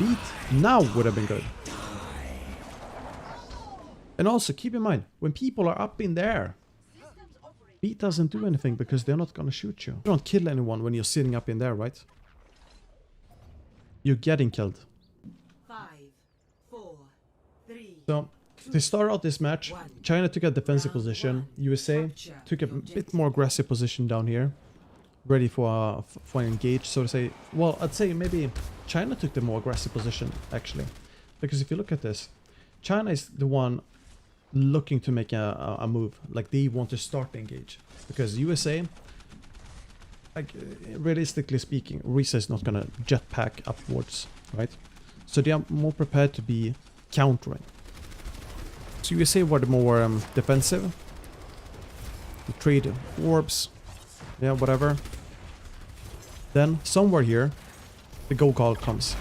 beat now would have been good. And also keep in mind, when people are up in there, beat doesn't do anything because they're not gonna shoot you. You don't kill anyone when you're sitting up in there, right? You're getting killed. 5, 4, 3. So, to start out this match, China took a defensive position. USA took a bit more aggressive position down here. Ready for an engage, so to say. Well, I'd say maybe China took the more aggressive position, actually. Because if you look at this, China is the one looking to make a move. Like, they want to start the engage. Because USA, like, realistically speaking, Risa is not gonna jetpack upwards, right? So they are more prepared to be countering. So USA were the more defensive. The trade orbs. Yeah, whatever. Then, somewhere here, the go call comes.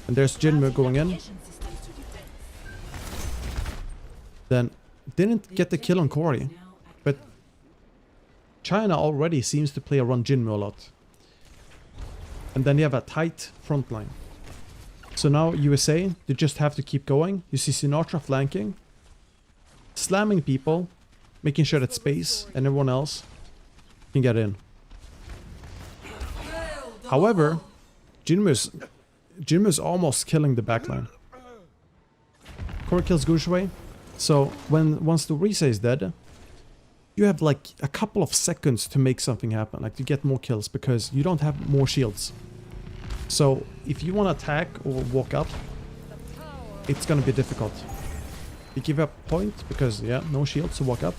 And there's Jinmu going in. Then, didn't get the kill on Corey. But China already seems to play around Jinmu a lot. And then you have a tight front line. So now USA, they just have to keep going. You see Sinatra flanking. Slamming people. Making sure that Space and everyone else can get in. However, Jinmu's almost killing the backline. Corey kills Gushwei. So once the Risa is dead, you have like a couple of seconds to make something happen, like to get more kills, because you don't have more shields. So if you want to attack or walk up, it's gonna be difficult. You give up point because yeah, no shields to walk up.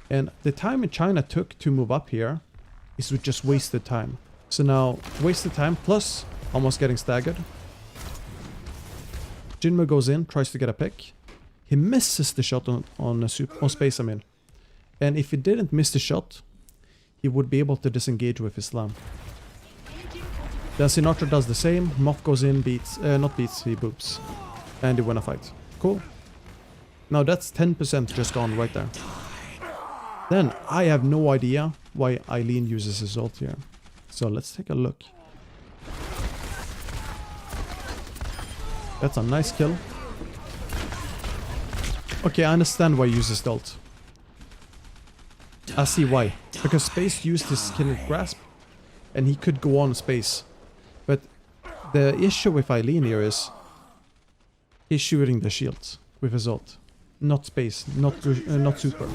And the time in China took to move up here is with just wasted time. So now, wasted time plus almost getting staggered. Jinmu goes in, tries to get a pick. He misses the shot on Space, I mean. And if he didn't miss the shot, he would be able to disengage with his slam. Then Sinatra does the same. Moth goes in, beats, not beats, he boops. And they win a fight. Cool. Now that's 10% just gone right there. Then I have no idea why Eileen uses his ult here. So let's take a look. That's a nice kill. Okay, I understand why he uses the ult. I see why. Because Space used his Kinetic Grasp and he could go on Space. But the issue with Eileen here is he's shooting the shields with his ult. Not Space, not Super.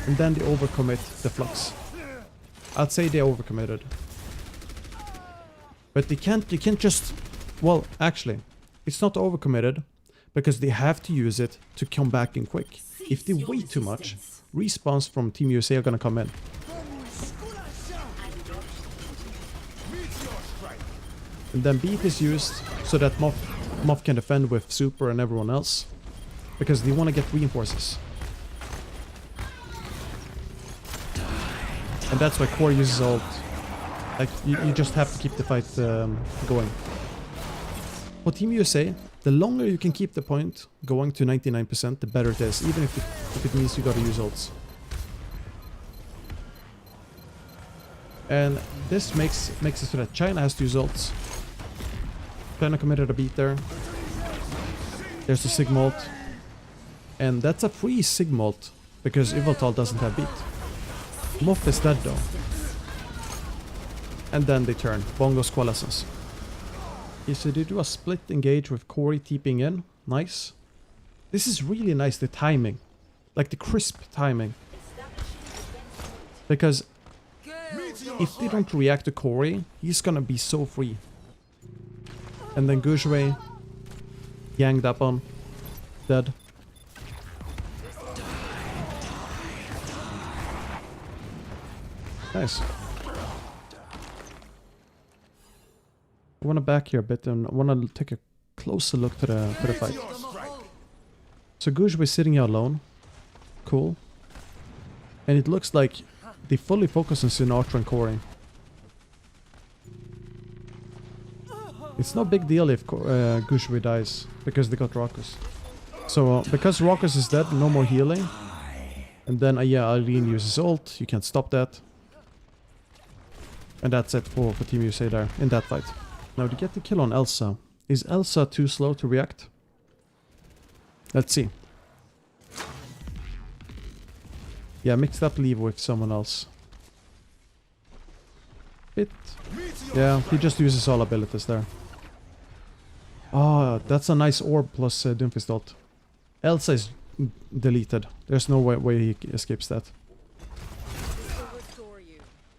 And then they overcommit the Flux. I'd say they overcommitted. But you can't just... Well, actually, it's not overcommitted because they have to use it to come back in quick. If they wait too much, respawns from Team USA are gonna come in. And then beat is used so that Moth can defend with Super and everyone else. Because they want to get reinforces. And that's why Core uses ult. Like, you just have to keep the fight going. For Team USA, the longer you can keep the point going to 99%, the better it is. Even if it means you gotta use ults. And this makes it so that China has to use ults. China committed a beat there. There's the Sigma ult. And that's a free Sigma ult, because Yveltal doesn't have beat. Moth is dead though. And then they turn. Bongo's Coalescence. Okay, so they do a split engage with Corey TPing in. Nice. This is really nice, the timing. Like the crisp timing. Because if they don't react to Corey, he's gonna be so free. And then Gujue ganged up on. Dead. Nice. I want to back here a bit and I want to take a closer look to the fight. So Gujue is sitting here alone. Cool. And it looks like they fully focus on Sinatra and Corey. It's no big deal if Gujue dies, because they got Raucous. So because Raucous is dead, no more healing. And then yeah, Eileen uses ult, you can't stop that. And that's it for Team USA there, in that fight. Now to get the kill on Elsa. Is Elsa too slow to react? Let's see. Yeah, mix that leave with someone else. Yeah, he just uses all abilities there. Ah, that's a nice orb plus Doomfist ult. Elsa is deleted. There's no way he escapes that.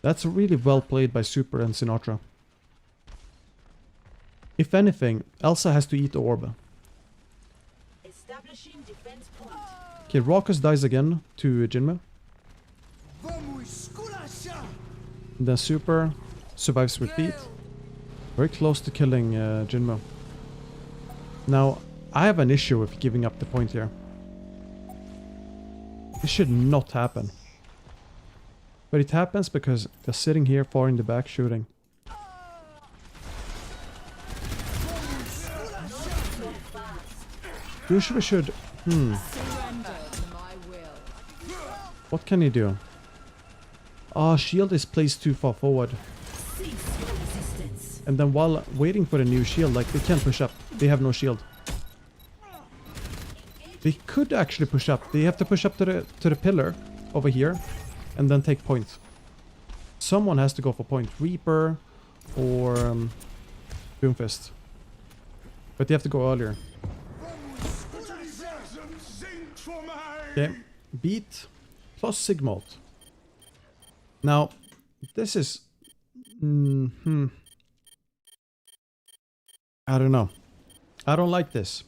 That's really well played by Super and Sinatra. If anything, Elsa has to eat the orb. Okay, Raucus dies again to Jinmu. And then Super survives with Beat. Very close to killing Jinmu. Now, I have an issue with giving up the point here. This should not happen. But it happens because they're sitting here far in the back shooting. Usually should... What can he do? Ah, shield is placed too far forward. And then while waiting for the new shield, like, they can't push up. They have no shield. They could actually push up. They have to push up to the pillar over here and then take point. Someone has to go for point. Reaper or Doomfist. But they have to go earlier. Okay, Beat plus Sigmalt. Now, this is... I don't know. I don't like this.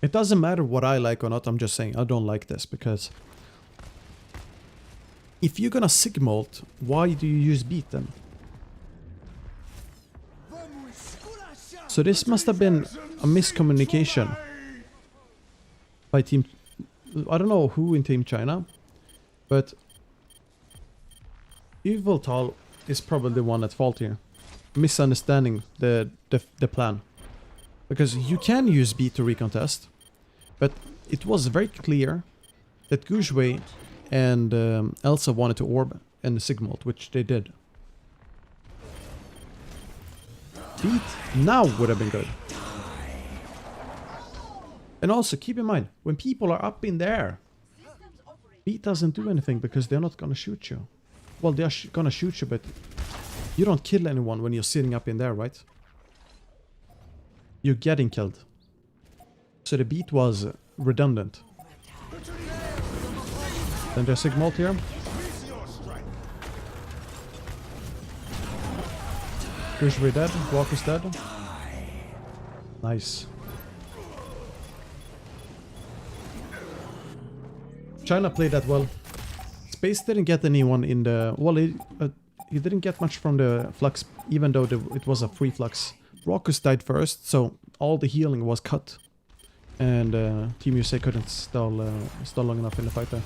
It doesn't matter what I like or not, I'm just saying I don't like this because... If you're gonna Sigmalt, why do you use Beat then? So this must have been a miscommunication by Team... I don't know who in Team China, but Yveltal is probably the one at fault here. Misunderstanding the plan. Because you can use Beat to recontest, but it was very clear that Gujwei and Elsa wanted to orb and Sigmalt, which they did. Beat now would have been good. And also keep in mind, when people are up in there, Beat doesn't do anything because they're not gonna shoot you. Well, they're gonna shoot you, but you don't kill anyone when you're sitting up in there, right? You're getting killed. So the Beat was redundant. Then there's Sigmalt here. Usually dead, Walker's dead. Nice. China played that well. Space didn't get anyone in the... Well, he didn't get much from the flux, even though it was a free flux. Raucus died first, so all the healing was cut. And Team USA couldn't stall long enough in the fight there.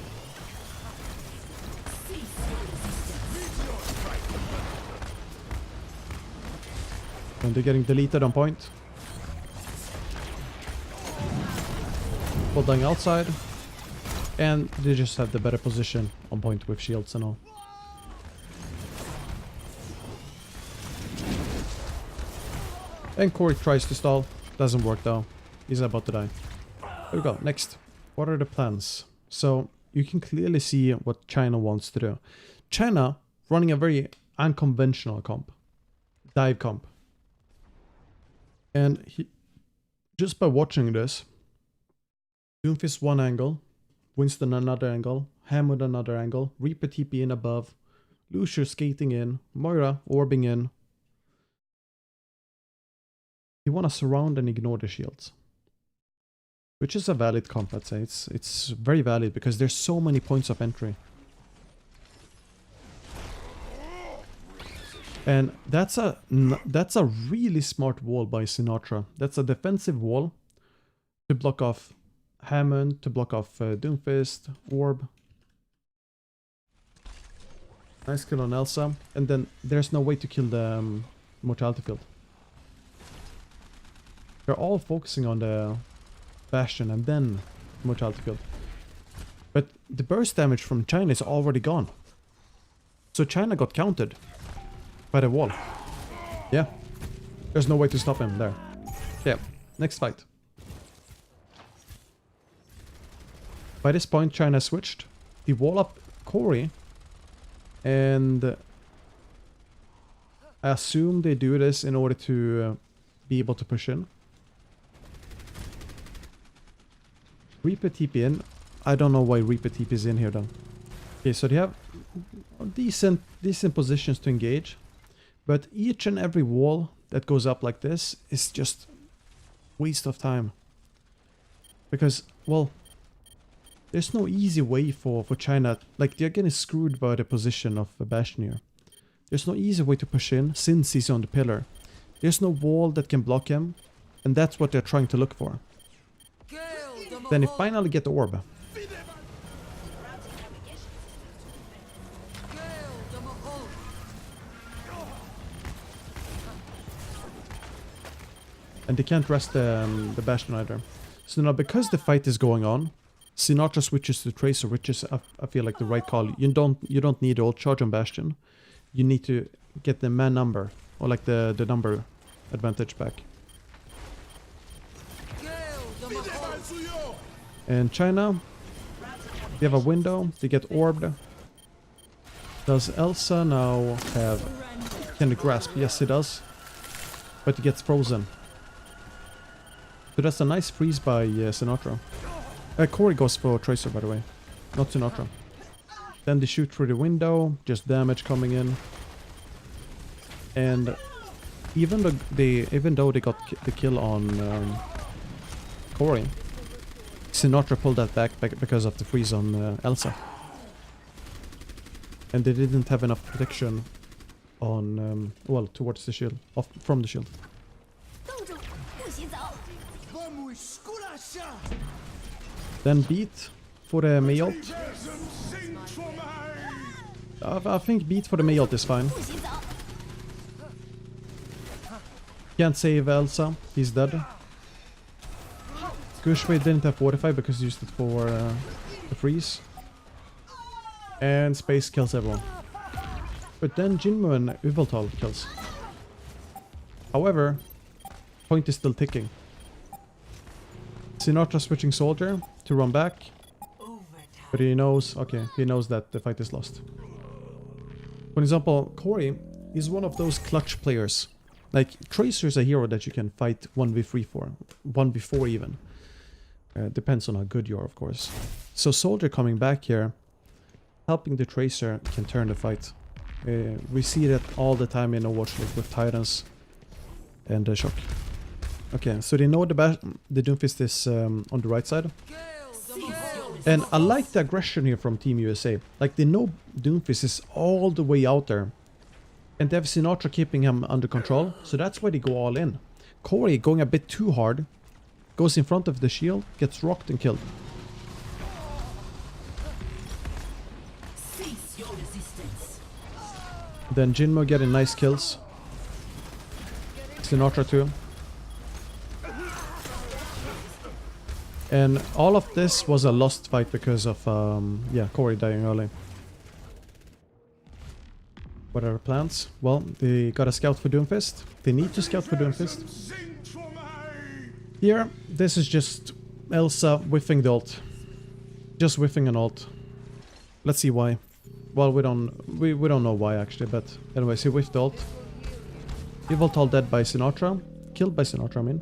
And they're getting deleted on point. Full dying outside. And they just have the better position on point with shields and all. And Corey tries to stall. Doesn't work though. He's about to die. There we go. Next. What are the plans? So you can clearly see what China wants to do. China running a very unconventional comp. Dive comp. And just by watching this, Doomfist one angle, Winston another angle, Hammond another angle, Reaper TP in above, Lucius skating in, Moira orbing in. You want to surround and ignore the shields. Which is a valid comp, I'd say. It's very valid because there's so many points of entry. And that's a really smart wall by Sinatra. That's a defensive wall to block off Hammond, to block off Doomfist, Orb. Nice kill on Elsa. And then there's no way to kill the Mortality Field. They're all focusing on the Bastion and then Mortality Field. But the burst damage from China is already gone. So China got countered by the wall. Yeah. There's no way to stop him there. Yeah. Next fight. By this point, China switched. They wall up Corey. And I assume they do this in order to be able to push in. Reaper TP in. I don't know why Reaper TP is in here though. Okay, so they have decent positions to engage. But each and every wall that goes up like this is just waste of time. Because, well, there's no easy way for China. Like, they're getting screwed by the position of Bastion here. There's no easy way to push in since he's on the pillar. There's no wall that can block him. And that's what they're trying to look for. Then they finally get the orb. And they can't rest the Bastion either. So now, because the fight is going on, Sinatra switches to Tracer, which is, I feel like, the right call. You don't need ult charge on Bastion. You need to get the man number, or like the number advantage back. And China, they have a window. They get orbed. Does Elsa now have... Can it grasp? Yes, it does. But it gets frozen. So that's a nice freeze by Sinatra. Corey goes for Tracer, by the way. Not Sinatra. Then they shoot through the window. Just damage coming in. And even though they got the kill on Corey, Sinatra pulled that back because of the freeze on Elsa. And they didn't have enough protection on, well, towards the shield, from the shield. Then beat for the Mei ult. I think beat for the Mei ult is fine. Can't save Elsa, he's dead. Gushway didn't have Fortify because he used it for the freeze. And Space kills everyone. But then Jinmu and Yveltal kills. However, point is still ticking. Sinatra switching Soldier to run back. But he knows, okay, he knows that the fight is lost. For example, Corey is one of those clutch players. Like, Tracer is a hero that you can fight 1v3 for. 1v4 even. Depends on how good you are, of course. So Soldier coming back here, helping the Tracer, can turn the fight. We see that all the time in Overwatch League with Titans and Shock. Okay, so they know the Doomfist is on the right side. And I like the aggression here from Team USA. Like, they know Doomfist is all the way out there. And they have Sinatra keeping him under control. So that's why they go all in. Corey going a bit too hard. Goes in front of the shield, gets rocked and killed. Then Jinmo getting nice kills. Sinatra too. And all of this was a lost fight because of, yeah, Corey dying early. What are our plans? Well, they got a scout for Doomfist. They need to scout for Doomfist. Here, this is just Elsa whiffing the ult. Just whiffing an ult. Let's see why. Well, we don't know why actually, but anyways, he whiffed the ult. Yveltal dead by Sinatra. Killed by Sinatra, I mean.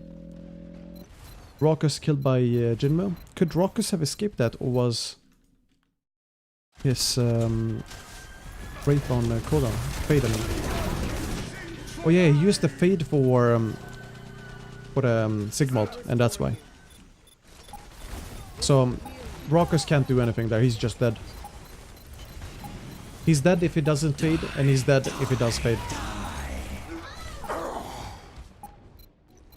Raucus killed by Jinmu. Could Raucus have escaped that, or was his Wraith on cooldown? Fade, I mean. Oh yeah, he used the fade for the Sigma ult, and that's why. So Raucus can't do anything there, he's just dead. He's dead if he doesn't fade, and he's dead if he does fade.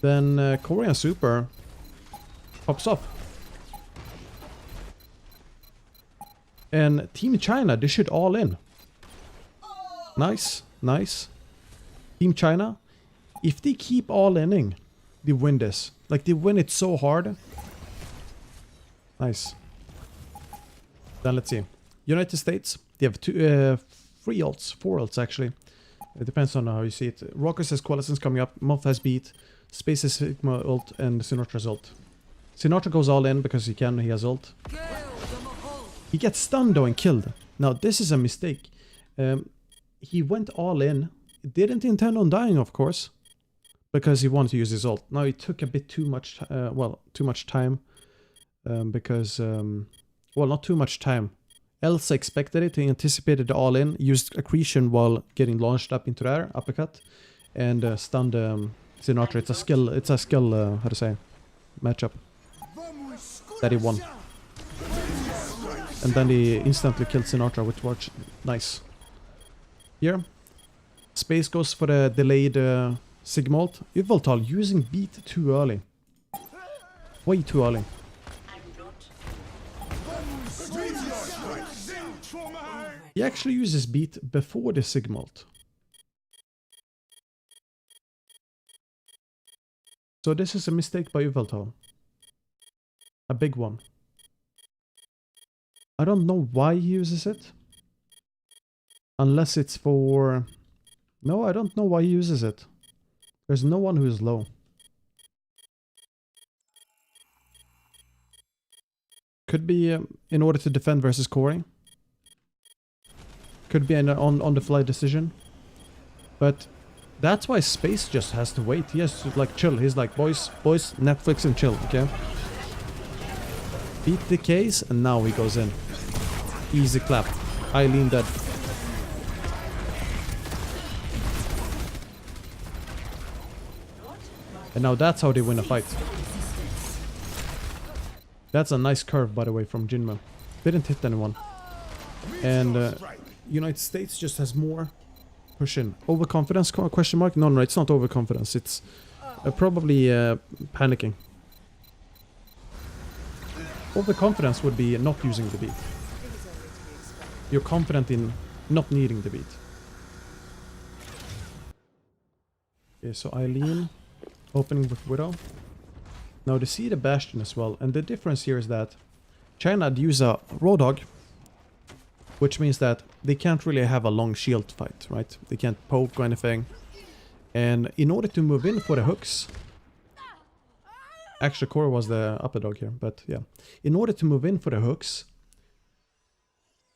Then Korean Super pops up. And Team China, they should all in. Nice, nice. Team China, if they keep all inning, they win this. Like, they win it so hard. Nice. Then let's see. United States, they have 4 ults actually. It depends on how you see it. Rockers has Coalescence coming up, Moth has beat, Space has Sigma ult, and Sinatra's ult. Sinatra goes all in because he can, he has ult. He gets stunned though and killed. Now this is a mistake. He went all in, didn't intend on dying of course, because he wanted to use his ult. Now he took a bit too much, too much time, because, well, not too much time. Elsa expected it, he anticipated the all in, used accretion while getting launched up into the air, uppercut, and stunned Sinatra. It's a skill, how to say, matchup that he won. And then he instantly killed Sinatra, which was nice. Here, Space goes for the delayed Sigma ult. Yveltal using beat too early. Way too early. He actually uses beat before the Sigma ult. So this is a mistake by Yveltal. A big one. I don't know why he uses it. Unless it's for... No, I don't know why he uses it. There's no one who is low. Could be in order to defend versus Corey. Could be an on-the-fly decision. But that's why Space just has to wait. He has to like chill. He's like, boys, Netflix and chill, okay? Beat the case and now he goes in. Easy clap. Eileen dead. And now that's how they win a fight. That's a nice curve, by the way, from Jinmo. Didn't hit anyone. And United States just has more push in. Overconfidence, question mark? No, it's not overconfidence. It's probably panicking. Overconfidence would be not using the beat. You're confident in not needing the beat. Okay, so Eileen opening with Widow. Now they see the Bastion as well, and the difference here is that China use a Roadhog, which means that they can't really have a long shield fight, right? They can't poke or anything. And in order to move in for the hooks... Actually, Core was the upper dog here, but yeah. In order to move in for the hooks,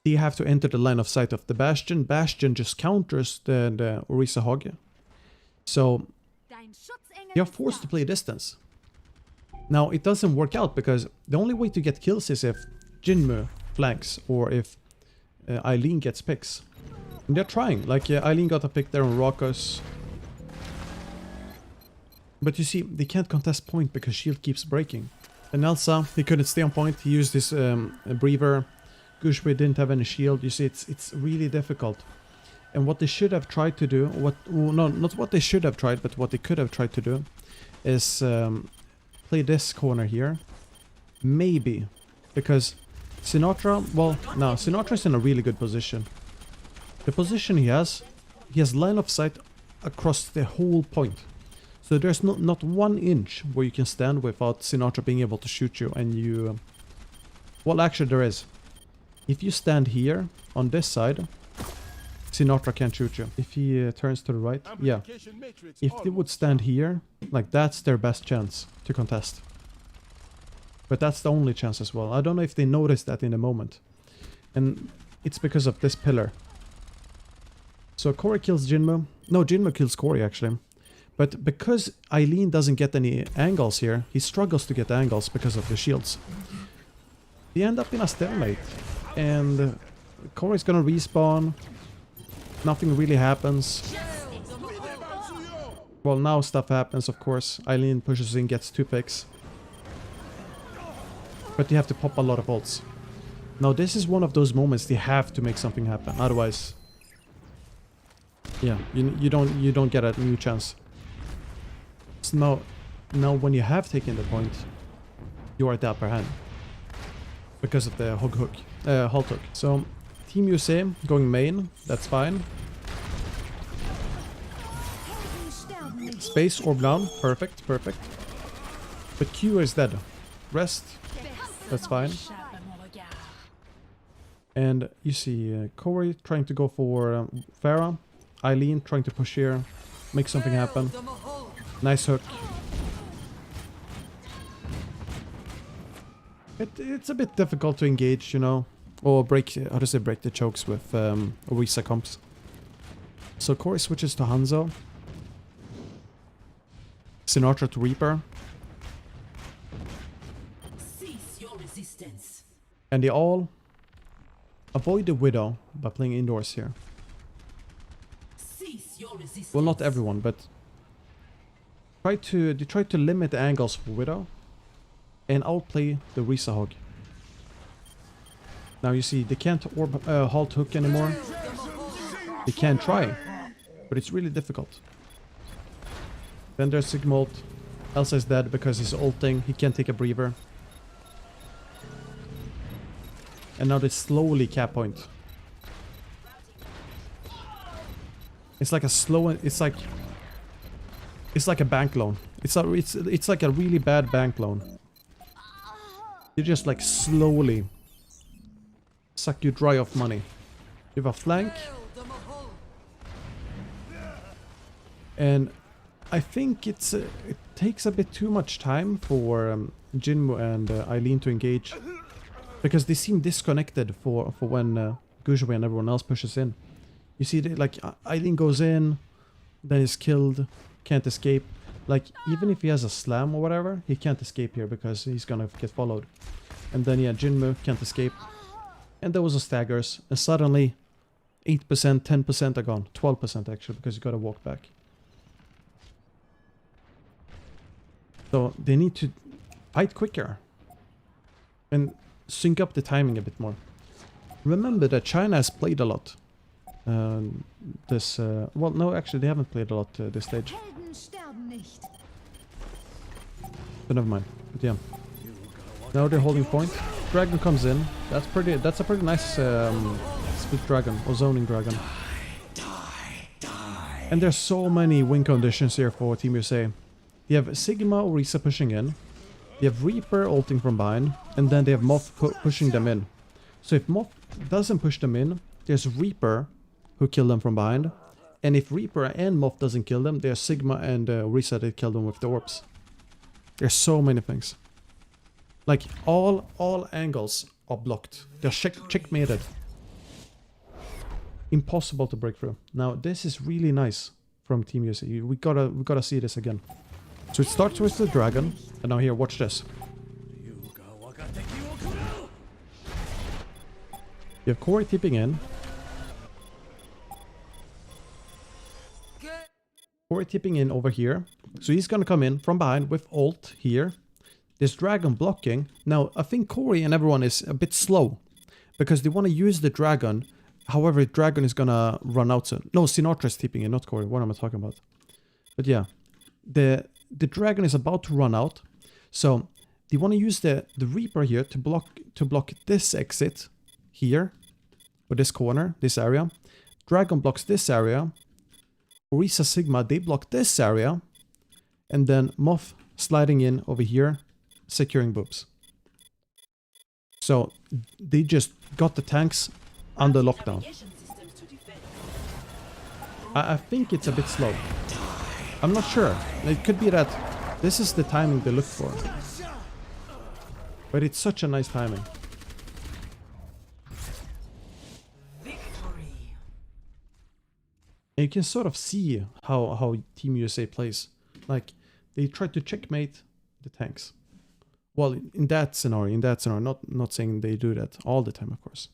they have to enter the line of sight of the Bastion. Bastion just counters the Orisa Hog. So they are forced to play distance. Now, it doesn't work out because the only way to get kills is if Jinmu flanks or if Eileen gets picks. And they're trying. Like, Eileen got a pick there on Rokos. But you see, they can't contest point because shield keeps breaking. And Elsa, he couldn't stay on point. He used his Breather. Gushwe didn't have any shield. You see, it's really difficult. And what they should have tried to do, no, not what they should have tried, but what they could have tried to do, is play this corner here. Maybe. Because Sinatra, well, no, Sinatra's in a really good position. The position he has line of sight across the whole point. So there's not 1 inch where you can stand without Sinatra being able to shoot you, and you... well, actually there is. If you stand here, on this side, Sinatra can't shoot you. If he turns to the right, yeah. If they would stand here, like that's their best chance to contest. But that's the only chance as well. I don't know if they noticed that in the moment. And it's because of this pillar. So Corey kills Jinmu. No, Jinmu kills Corey actually. But because Eileen doesn't get any angles here, he struggles to get angles because of the shields. They end up in a stalemate. And Corey's gonna respawn. Nothing really happens. Well, now stuff happens, of course. Eileen pushes in, gets 2 picks. But you have to pop a lot of ults. Now this is one of those moments they have to make something happen. Otherwise, yeah, you don't get a new chance. So now when you have taken the point, you are at the upper hand because of the halt hook. So Team USA going main, that's fine. Space orb down, perfect. But Q is dead. Rest, that's fine. And you see Corey trying to go for Pharah. Eileen trying to push here, make something happen. Nice hook. It's a bit difficult to engage, you know, or break, how to say, break the chokes with Orisa comps. So Corey switches to Hanzo. Sinatra to Reaper. Cease your resistance. And they all avoid the Widow by playing indoors here. Cease your resistance. Well, not everyone, but they try to limit the angles for Widow and outplay the Risa Hog. Now you see, they can't halt hook anymore. They can try, but it's really difficult. Then there's Sigmult. Elsa is dead because he's ulting. He can't take a breather. And now they slowly cap point. It's like a slow. It's like a bank loan. It's like a really bad bank loan. You just like slowly suck you dry of money. You have a flank. And I think it takes a bit too much time for Jinmu and Eileen to engage. Because they seem disconnected for when Gujwe and everyone else pushes in. You see, like, Eileen goes in, then is killed, can't escape. Like, even if he has a slam or whatever, he can't escape here because he's gonna get followed. And then, yeah, Jinmu can't escape. And there was a staggers, and suddenly 8%, 10% are gone. 12% actually, because you gotta walk back. So they need to fight quicker. And sync up the timing a bit more. Remember that China has played a lot. Well, no, actually they haven't played a lot this stage. But never mind. But yeah. Now they're holding point. Dragon comes in. That's a pretty nice split dragon or zoning dragon. And there's so many win conditions here for Team USA. You have Sigma or Risa pushing in. You have Reaper ulting from behind, and then they have Moth pushing them in. So if Moth doesn't push them in, there's Reaper who kill them from behind. And if Reaper and Moth doesn't kill them, there's Sigma and Risa that kill them with the orbs. There's so many things. Like, all angles are blocked. They're checkmated. Impossible to break through. Now, this is really nice from Team USA. We gotta see this again. So it starts with the dragon, and now here, watch this. You have Corey tipping in. Corey tipping in over here. So he's gonna come in from behind with ult here. There's dragon blocking. Now, I think Corey and everyone is a bit slow, because they want to use the dragon. However, the dragon is gonna run out soon. No, Sinatra is tipping in, not Corey. What am I talking about? But yeah, the dragon is about to run out, so they want to use the Reaper here to block this exit here, or this corner, this area. Dragon blocks this area. Orisa Sigma, they block this area, and then Moth sliding in over here, securing boobs. So they just got the tanks under lockdown. I think it's a bit slow. I'm not sure. It could be that this is the timing they look for. But it's such a nice timing. Victory. And you can sort of see how Team USA plays. Like, they try to checkmate the tanks. Well, in that scenario, not saying they do that all the time, of course.